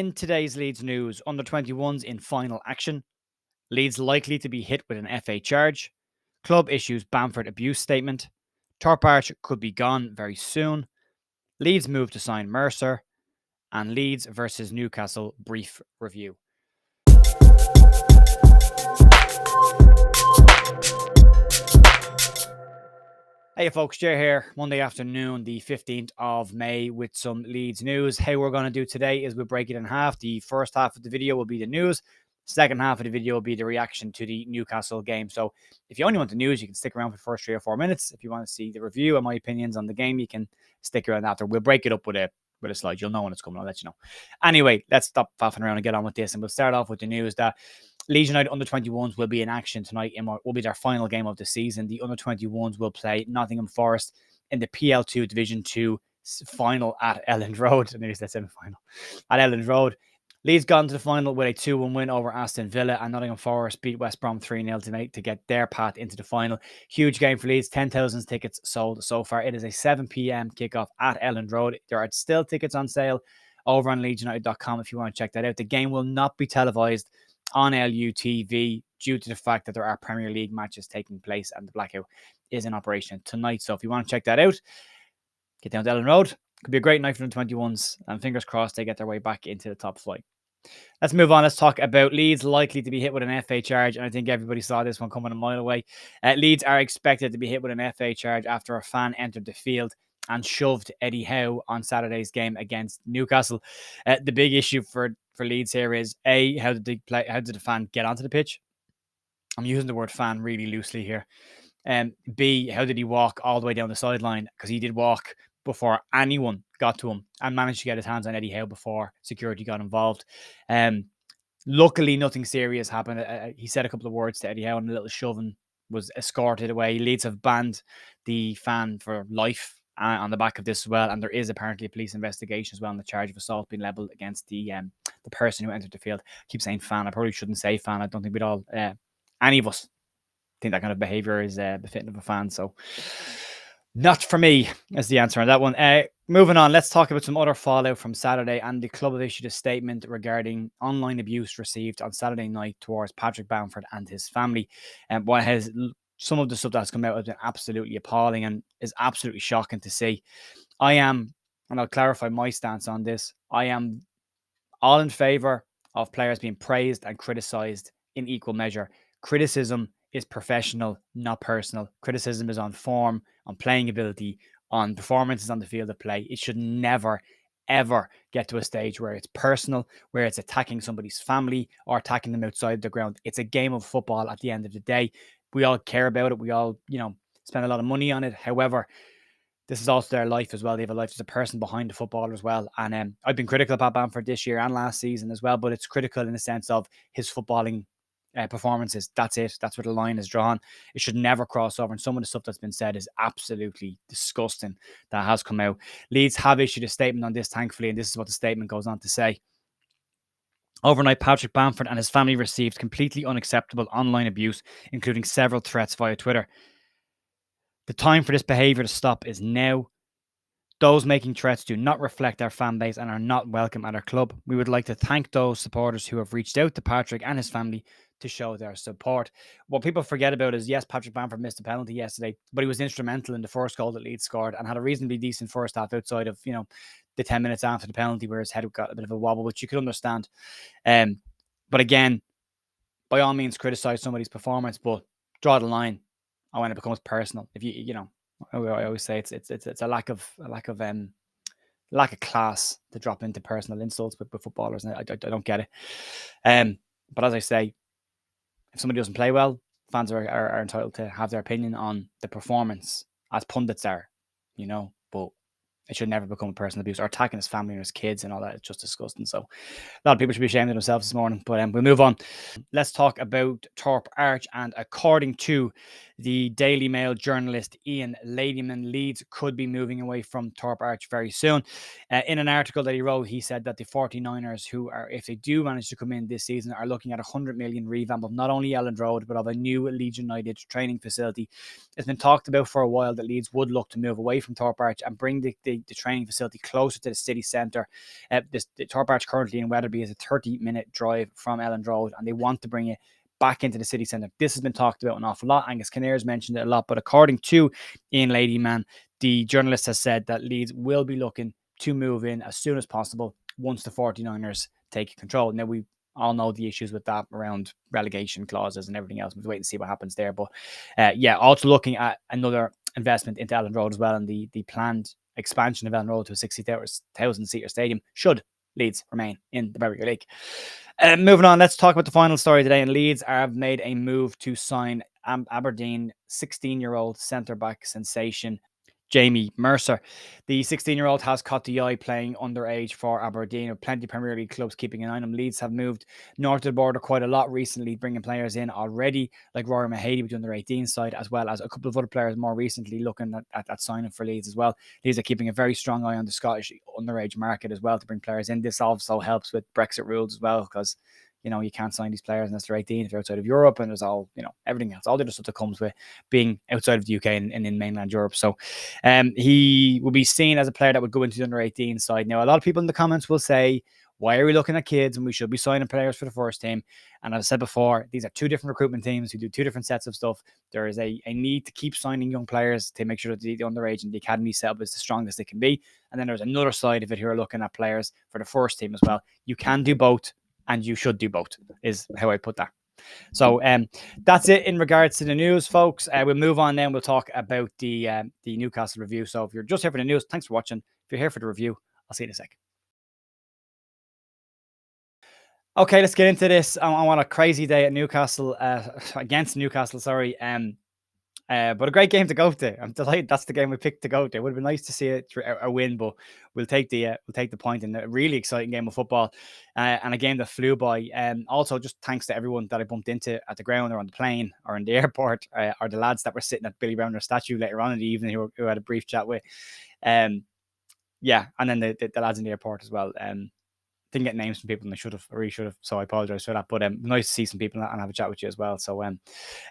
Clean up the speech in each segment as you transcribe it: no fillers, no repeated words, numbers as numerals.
In today's Leeds news, under 21s in final action. Leeds likely to be hit with an FA charge. Club issues Bamford abuse statement. Thorp Arch could be gone very soon. Leeds move to sign Mercer. And Leeds versus Newcastle brief review. Hey folks, Jay here, Monday afternoon, the 15th of May with some Leeds news. How we're going to do today is we'll break it in half. The first half of the video will be the news. Second half of the video will be the reaction to the Newcastle game. So if you only want the news, you can stick around for the first 3 or 4 minutes. If you want to see the review and my opinions on the game, you can stick around after. We'll break it up with a slide. You'll know when it's coming. I'll let you know. Anyway, let's stop faffing around and get on with this. And we'll start off with the news that Leeds United under-21s will be in action tonight. Will be their final game of the season. The under-21s will play Nottingham Forest in the PL2 Division 2 final at Elland Road. I nearly said semi-final. At Elland Road. Leeds got into the final with a 2-1 win over Aston Villa, and Nottingham Forest beat West Brom 3-0 tonight to get their path into the final. Huge game for Leeds. 10,000 tickets sold so far. It is a 7 p.m. kickoff at Elland Road. There are still tickets on sale over on leedsunited.com if you want to check that out. The game will not be televised on LUTV due to the fact that there are Premier League matches taking place and the blackout is in operation tonight. So if you want to check that out, get down to Elland Road. Could be a great night for the 21s, and fingers crossed they get their way back into the top flight. Let's move on. Let's talk about Leeds likely to be hit with an FA charge, and I think everybody saw this one coming a mile away. Leeds are expected to be hit with an FA charge after a fan entered the field and shoved Eddie Howe on Saturday's game against Newcastle. The big issue for Leeds here is A, how did the fan get onto the pitch? I'm using the word fan really loosely here. B, how did he walk all the way down the sideline? Because he did walk before anyone got to him and managed to get his hands on Eddie Howe before security got involved. Luckily, nothing serious happened. He said a couple of words to Eddie Howe and a little shoving was escorted away. Leeds have banned the fan for life on the back of this as well, and there is apparently a police investigation as well on the charge of assault being leveled against the person who entered the field. I keep saying fan. I probably shouldn't say fan. I don't think we'd all, any of us, think that kind of behavior is befitting of a fan. So not for me is the answer on that one. Moving on, let's talk about some other fallout from Saturday. And the club have issued a statement regarding online abuse received on Saturday night towards Patrick Bamford and his family. And what has some of the stuff that's come out has been absolutely appalling and is absolutely shocking to see. I am, and I'll clarify my stance on this, I am all in favor of players being praised and criticized in equal measure. Criticism is professional, not personal. Criticism is on form, on playing ability, on performances on the field of play. It should never, ever get to a stage where it's personal, where it's attacking somebody's family or attacking them outside the ground. It's a game of football at the end of the day. We all care about it. We all, spend a lot of money on it. However, this is also their life as well. They have a life. There's a person behind the footballer as well. And I've been critical about Bamford this year and last season as well, but it's critical in the sense of his footballing performances. That's it. That's where the line is drawn. It should never cross over. And some of the stuff that's been said is absolutely disgusting that has come out. Leeds have issued a statement on this, thankfully, and this is what the statement goes on to say. Overnight, Patrick Bamford and his family received completely unacceptable online abuse, including several threats via Twitter. The time for this behaviour to stop is now. Those making threats do not reflect our fan base and are not welcome at our club. We would like to thank those supporters who have reached out to Patrick and his family to show their support. What people forget about is, yes, Patrick Bamford missed a penalty yesterday, but he was instrumental in the first goal that Leeds scored and had a reasonably decent first half outside of, the 10 minutes after the penalty where his head got a bit of a wobble, which you could understand. But again, by all means, criticize somebody's performance, but draw the line when it becomes personal. If I always say it's a lack of class to drop into personal insults with footballers, and I don't get it. But as I say, if somebody doesn't play well, fans are entitled to have their opinion on the performance, as pundits are, but it should never become personal abuse or attacking his family and his kids and all that. It's just disgusting. So a lot of people should be ashamed of themselves this morning, but we'll move on. Let's talk about Thorp Arch. And according to the Daily Mail journalist Ian Ladyman, Leeds could be moving away from Thorp Arch very soon. In an article that he wrote, he said that the 49ers, who are, if they do manage to come in this season, are looking at a $100 million revamp of not only Elland Road, but of a new Leeds United training facility. It's been talked about for a while that Leeds would look to move away from Thorp Arch and bring the the training facility closer to the city centre. The Thorp Arch currently in Wetherby is a 30-minute drive from Elland Road, and they want to bring it back into the city centre. This has been talked about an awful lot. Angus Kinnear's mentioned it a lot, but according to Ian Ladyman, the journalist has said that Leeds will be looking to move in as soon as possible once the 49ers take control. Now, we all know the issues with that around relegation clauses and everything else. We'll wait and see what happens there. But also looking at another investment into Elland Road as well, and the planned expansion of Elland Road to a 60,000 seater stadium should Leeds remain in the Premier League. Moving on, let's talk about the final story today. And Leeds have made a move to sign Aberdeen 16-year-old centre-back sensation Jamie Mercer. The 16-year-old has caught the eye playing underage for Aberdeen, with plenty of Premier League clubs keeping an eye on him. Leeds have moved north of the border quite a lot recently, bringing players in already, like Rory Mahady with the under-18 side, as well as a couple of other players more recently looking at signing for Leeds as well. Leeds are keeping a very strong eye on the Scottish underage market as well to bring players in. This also helps with Brexit rules as well, because you can't sign these players unless they're 18 if you're outside of Europe, and there's all, everything else, all the other stuff that comes with being outside of the UK and in mainland Europe. So he will be seen as a player that would go into the under 18 side. Now, a lot of people in the comments will say, why are we looking at kids when we should be signing players for the first team? And as I said before, these are two different recruitment teams who do two different sets of stuff. There is a need to keep signing young players to make sure that the underage and the academy setup is the strongest it can be. And then there's another side of it here looking at players for the first team as well. You can do both, and you should do both, is how I put that. So that's it in regards to the news, folks. We'll move on then. We'll talk about the Newcastle review. So if you're just here for the news, thanks for watching. If you're here for the review, I'll see you in a sec. Okay, let's get into this. I want a crazy day at Newcastle, against Newcastle, sorry. But a great game to go to. I'm delighted that's the game we picked to go to. It would have been nice to see a win, but we'll take the point in a really exciting game of football, and a game that flew by. Also, just thanks to everyone that I bumped into at the ground or on the plane or in the airport, or the lads that were sitting at Billy Browner's statue later on in the evening who had a brief chat with. And then the lads in the airport as well. Didn't get names from people, and I really should have. So I apologize for that. But nice to see some people and have a chat with you as well. So and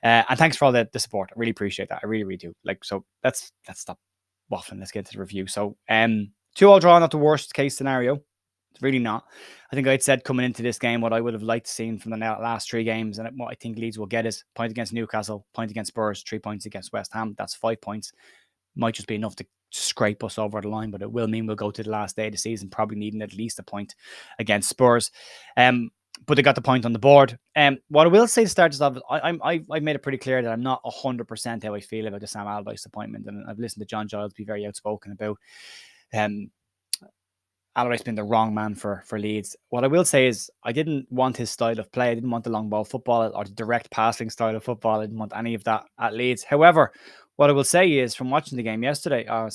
thanks for all the support. I really appreciate that. I really, really do. So let's stop waffling. Let's get to the review. So 2-2 draw, not the worst case scenario. It's really not. I think I'd said coming into this game what I would have liked to see from the last 3 games, and what I think Leeds will get is point against Newcastle, point against Spurs, 3 points against West Ham. That's 5 points. Might just be enough to scrape us over the line, but it will mean we'll go to the last day of the season probably needing at least a point against Spurs. But they got the point on the board. What I will say to start this off, I've made it pretty clear that I'm not 100% how I feel about the Sam Allardyce appointment, and I've listened to John Giles be very outspoken about Allardyce being the wrong man for Leeds. What I will say is I didn't want his style of play. I didn't want the long ball football or the direct passing style of football. I didn't want any of that at Leeds. However, what I will say is from watching the game Saturday, I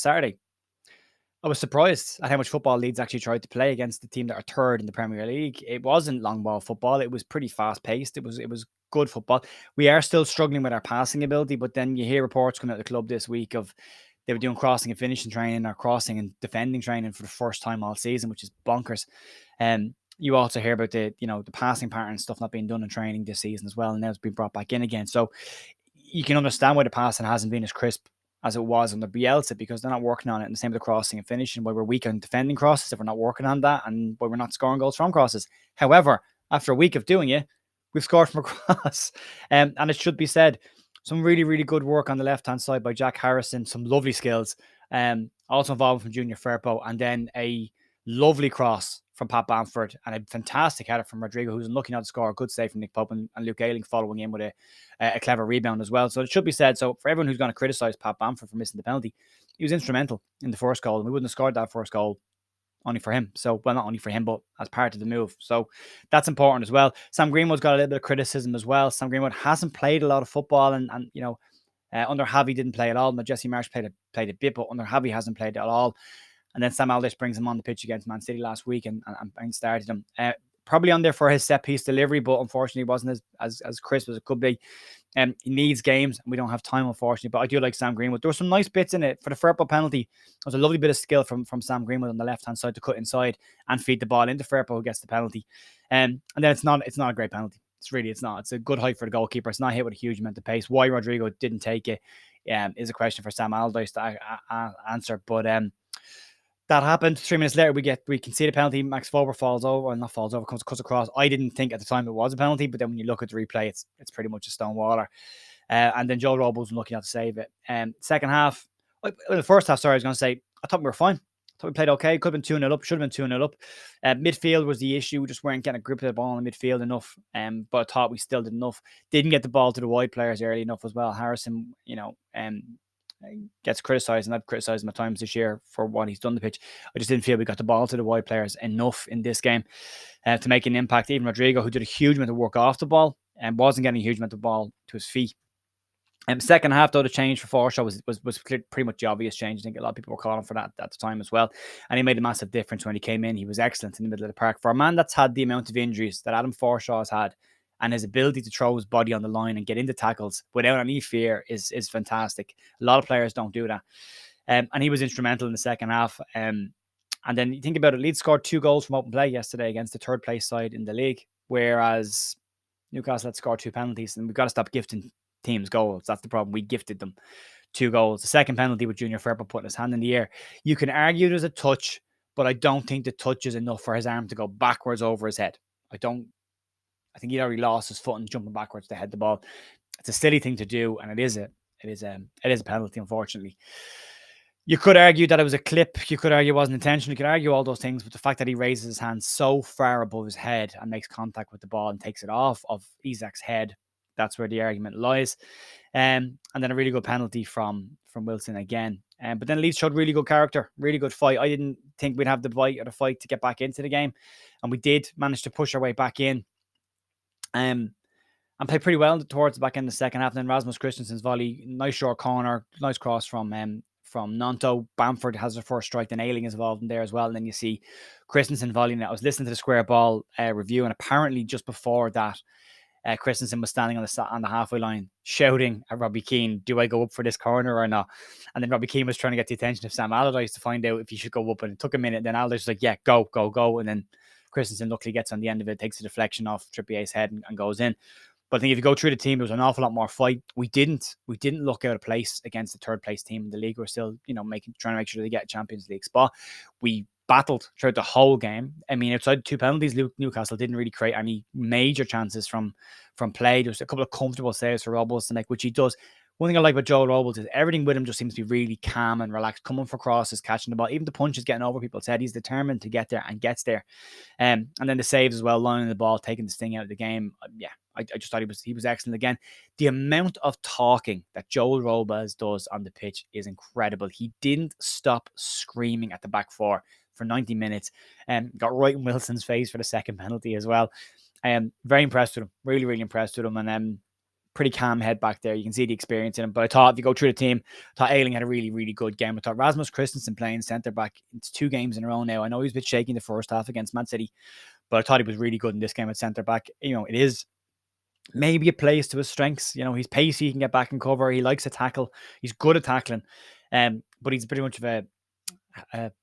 was surprised at how much football Leeds actually tried to play against the team that are third in the Premier League. It wasn't long ball football. It was pretty fast paced. It was good football. We are still struggling with our passing ability, but then you hear reports coming out of the club this week of they were doing crossing and finishing training or crossing and defending training for the first time all season, which is bonkers. You also hear about the passing pattern and stuff not being done in training this season as well, and now it's been brought back in again. So you can understand why the passing hasn't been as crisp as it was under Bielsa, because they're not working on it. And the same with the crossing and finishing, why we're weak on defending crosses if we're not working on that, and why we're not scoring goals from crosses. However, after a week of doing it, we've scored from a cross. And it should be said, some really, really good work on the left-hand side by Jack Harrison, some lovely skills. Also involved from Junior Firpo, and then a lovely cross from Pat Bamford and a fantastic header from Rodrigo, who's unlucky not to score. A good save from Nick Pope, and Luke Ayling following in with a clever rebound as well. So it should be said. So for everyone who's going to criticise Pat Bamford for missing the penalty, he was instrumental in the first goal, and we wouldn't have scored that first goal only for him. So, well, not only for him, but as part of the move. So that's important as well. Sam Greenwood's got a little bit of criticism as well. Sam Greenwood hasn't played a lot of football, and under Javi didn't play at all. Now, Jesse Marsh played a bit, but under Javi hasn't played at all. And then Sam Allardyce brings him on the pitch against Man City last week and started him. Probably on there for his set piece delivery, but unfortunately wasn't as crisp as it could be. He needs games, and we don't have time, unfortunately. But I do like Sam Greenwood. There were some nice bits in it. For the Firpo penalty, there was a lovely bit of skill from Sam Greenwood on the left-hand side to cut inside and feed the ball into Firpo, who gets the penalty. And then it's not a great penalty. It's not. It's a good height for the goalkeeper. It's not hit with a huge amount of pace. Why Rodrigo didn't take it is a question for Sam Allardyce to answer. But That happened. 3 minutes later, we concede a penalty. Max Fober falls over, or not falls over, cuts across. I didn't think at the time it was a penalty, but then when you look at the replay, it's pretty much a stone waller. And then Joe Robles was lucky not to save it. Second half, the first half, sorry, I was going to say, I thought we were fine. I thought we played okay. Could have been 2-0 up, should have been 2-0 up. Midfield was the issue. We just weren't getting a grip of the ball in the midfield enough. But I thought we still did enough. Didn't get the ball to the wide players early enough as well. Harrison, gets criticised, and I've criticised him at times this year for what he's done on the pitch. I just didn't feel we got the ball to the wide players enough in this game to make an impact. Even Rodrigo, who did a huge amount of work off the ball and wasn't getting a huge amount of ball to his feet. Second half, though, the change for Forshaw was pretty much the obvious change. I think a lot of people were calling for that at the time as well. And he made a massive difference when he came in. He was excellent in the middle of the park. For a man that's had the amount of injuries that Adam Forshaw has had, and his ability to throw his body on the line and get into tackles without any fear is fantastic. A lot of players don't do that. And he was instrumental in the second half. And then you think about it, Leeds scored 2 goals from open play yesterday against the third place side in the league, whereas Newcastle had scored 2 penalties, and we've got to stop gifting teams goals. That's the problem. We gifted them 2 goals. The second penalty with Junior Firpo putting his hand in the air. You can argue there's a touch, but I don't think the touch is enough for his arm to go backwards over his head. I think he'd already lost his foot and jumping backwards to head the ball. It's a silly thing to do, and it is a penalty, unfortunately. You could argue that it was a clip. You could argue it wasn't intentional. You could argue all those things, but the fact that he raises his hand so far above his head and makes contact with the ball and takes it off of Isak's head, that's where the argument lies. And then a really good penalty from Wilson again. But then Leeds showed really good character, really good fight. I didn't think we'd have the bite or the fight to get back into the game, and we did manage to push our way back in. And played pretty well towards the back end of the second half. And then Rasmus Christensen's volley, nice short corner, nice cross from Nanto. Bamford has her first strike, then Ayling is involved in there as well. And then you see Christensen volleying it. I was listening to the Square Ball review, and apparently just before that, Christensen was standing on the halfway line shouting at Robbie Keane, "Do I go up for this corner or not?" And then Robbie Keane was trying to get the attention of Sam Allardyce to find out if he should go up, and it took a minute. Then Allardyce was like, "Yeah, go." And then Christensen luckily gets on the end of it, takes a deflection off Trippier's head and goes in. But I think if you go through the team, there was an awful lot more fight. We didn't look out of place against the third place team in the league. We're still, trying to make sure they get a Champions League spot. We battled throughout the whole game. I mean, outside 2 penalties, Newcastle didn't really create any major chances from play. There was a couple of comfortable saves for Robles to make, which he does. One thing I like about Joe Robles is everything with him just seems to be really calm and relaxed, coming for crosses, catching the ball. Even the punches getting over people's head. He's determined to get there and gets there. And then the saves as well, lining the ball, taking the sting out of the game. I just thought he was excellent again. The amount of talking that Joel Robles does on the pitch is incredible. He didn't stop screaming at the back four for 90 minutes and got right in Wilson's face for the second penalty as well. Very impressed with him. Really, really impressed with him. And pretty calm head back there. You can see the experience in him. But I thought if you go through the team, I thought Ayling had a really, really good game. I thought Rasmus Christensen playing centre back. It's 2 games in a row now. I know he was a bit shaky in the first half against Man City, but I thought he was really good in this game at centre back. It is maybe it plays to his strengths. He's pacey, he can get back and cover. He likes to tackle. He's good at tackling. But he's pretty much of a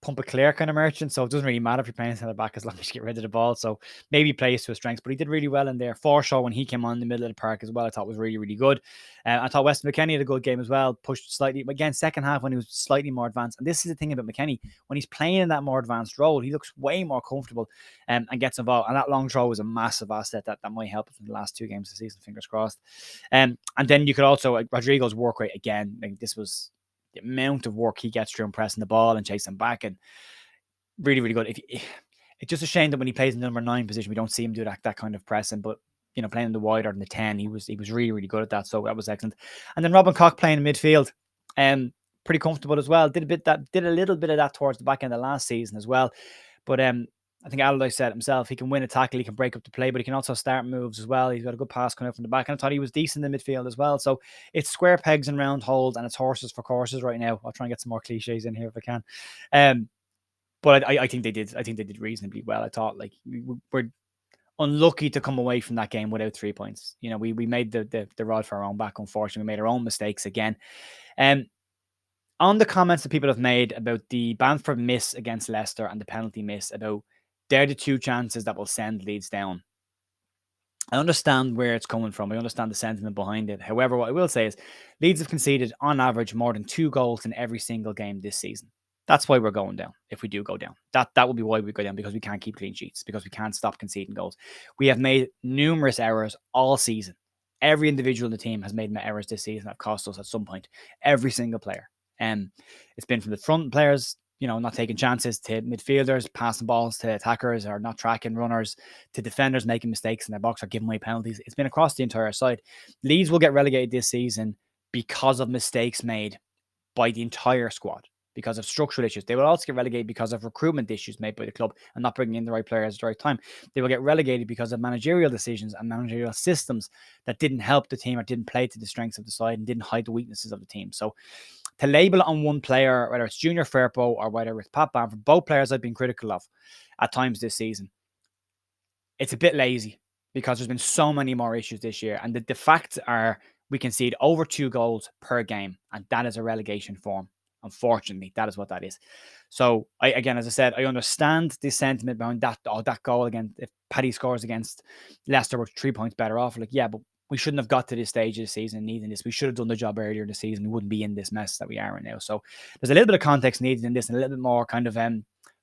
pump a clear kind of merchant, so it doesn't really matter if you're playing center back as long as you get rid of the ball. So maybe he plays to his strengths, but he did really well in there. Forshaw, when he came on in the middle of the park as well, I thought was really, really good. I thought Weston McKennie had a good game as well, pushed slightly again second half when he was slightly more advanced. And this is the thing about McKennie, when he's playing in that more advanced role, he looks way more comfortable and gets involved. And that long throw was a massive asset that might help us in the last 2 games of the season, fingers crossed. And then you could also Rodrigo's work rate again. This was the amount of work he gets through and pressing the ball and chasing back, and really, really good. It's just a shame that when he plays in the number 9 position, we don't see him do that kind of pressing. But playing in the wider than the 10, he was really, really good at that. So that was excellent. And then Robin Koch playing in midfield, pretty comfortable as well. Did a little bit of that towards the back end of last season as well. But I think Allardyce said himself, he can win a tackle, he can break up the play, but he can also start moves as well. He's got a good pass coming out from the back, and I thought he was decent in the midfield as well. So it's square pegs and round holes, and it's horses for courses right now. I'll try and get some more cliches in here if I can. But I think they did. I think they did reasonably well. I thought we're unlucky to come away from that game without 3 points. We made the rod for our own back. Unfortunately, we made our own mistakes again. On the comments that people have made about the Bamford miss against Leicester and the penalty miss, about they're the 2 chances that will send Leeds down. I understand where it's coming from. I understand the sentiment behind it. However, what I will say is Leeds have conceded on average more than 2 goals in every single game this season. That's why we're going down. If we do go down, that will be why we go down, because we can't keep clean sheets, because we can't stop conceding goals. We have made numerous errors all season. Every individual in the team has made errors this season that cost us at some point. Every single player. It's been from the front players, not taking chances, to midfielders passing balls to attackers, or not tracking runners, to defenders making mistakes in their box or giving away penalties. It's been across the entire side. Leeds will get relegated this season because of mistakes made by the entire squad, because of structural issues. They will also get relegated because of recruitment issues made by the club and not bringing in the right players at the right time. They will get relegated because of managerial decisions and managerial systems that didn't help the team or didn't play to the strengths of the side and didn't hide the weaknesses of the team. So to label it on one player, whether it's Junior Firpo or whether it's Pat Bamford, both players I've been critical of at times this season, it's a bit lazy, because there's been so many more issues this year. And the facts are, we concede over 2 goals per game, and that is a relegation form. Unfortunately, that is what that is. So, again, as I said, I understand the sentiment behind that goal again. If Paddy scores against Leicester, we're 3 points better off. Like, yeah, but we shouldn't have got to this stage of the season needing this. We should have done the job earlier in the season. We wouldn't be in this mess that we are in now. So there's a little bit of context needed in this, and a little bit more kind of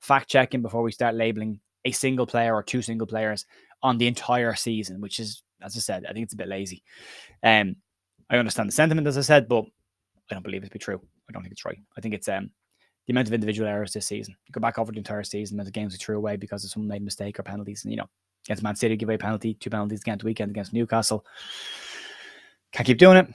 fact checking before we start labeling a single player or 2 single players on the entire season, which is, as I said, I think it's a bit lazy. I understand the sentiment, as I said, but I don't believe it to be true. I don't think it's right. I think it's the amount of individual errors this season. You go back over the entire season, the games we threw away because of someone made a mistake or penalties. And, against Man City, give away a penalty, 2 penalties against the weekend against Newcastle. Can't keep doing it.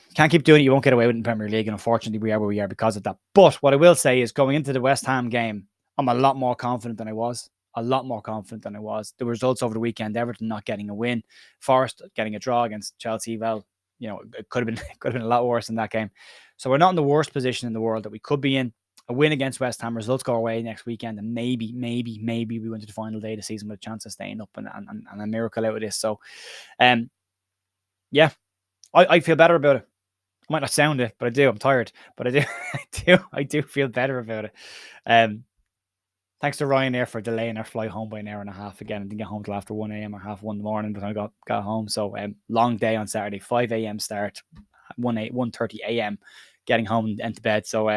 You won't get away with it in the Premier League. And unfortunately, we are where we are because of that. But what I will say is, going into the West Ham game, I'm a lot more confident than I was. The results over the weekend, Everton not getting a win, Forest getting a draw against Chelsea. Well, it could have been a lot worse in that game. So we're not in the worst position in the world that we could be in. A win against West Ham, results go away next weekend, and maybe we went to the final day of the season with a chance of staying up and a miracle out of this. So, yeah, I feel better about it. I might not sound it, but I do. I'm tired, but I do feel better about it. Thanks to Ryanair for delaying our flight home by an hour and a half. Again, I didn't get home till after 1 a.m. or 1:30 in the morning, but I got home. So long day on Saturday, 5 a.m. start, 1:30 a.m. getting home and to bed. So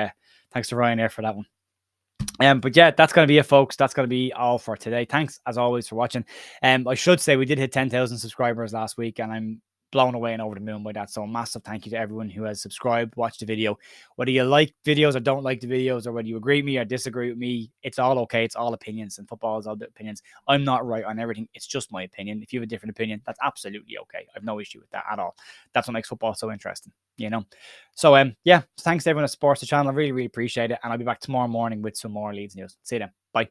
thanks to Ryanair for that one. But yeah, that's going to be it, folks. That's going to be all for today. Thanks, as always, for watching. I should say we did hit 10,000 subscribers last week, and I'm blown away and over the moon by that. So a massive thank you to everyone who has subscribed, watched the video. Whether you like videos or don't like the videos, or whether you agree with me or disagree with me, it's all okay. It's all opinions, and football is all opinions. I'm not right on everything. It's just my opinion. If you have a different opinion, that's absolutely okay. I have no issue with that at all. That's what makes football so interesting, So yeah, thanks to everyone that supports the channel. I really, really appreciate it. And I'll be back tomorrow morning with some more Leeds news. See you then. Bye.